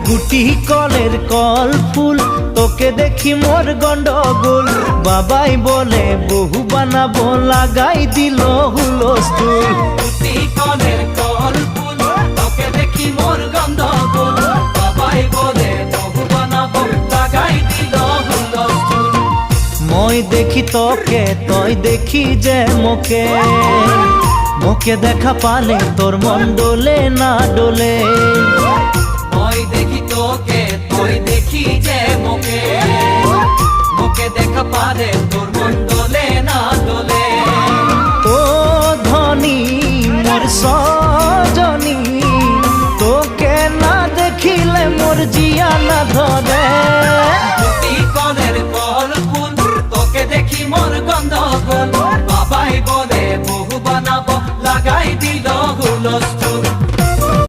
গুটি কলের কল ফুল, তোকে দেখি মোর গন্ডগোল। বাবাই বলে বহু বানাবো, লাগাই দিল হুলস্থুল। গুটি কলের কল ফুল, তোকে দেখি মোর গন্ডগোল। বাবাই বলে বহু বানাবো, লাগাই দিল হুলস্থুল। মই দেখি তোকে, তই দেখি যে মোকে, মোকে দেখা পালে তোর মন ডোলে না ডোলে। মই দেখি তোকে, তুই দেখি যে মোকে, মোকে দেখা পারে তোর মন দোলে না দোলে। ও ধনী মোর সজনী, তোকে না দেখিলে মোর জিয়া না ধরে।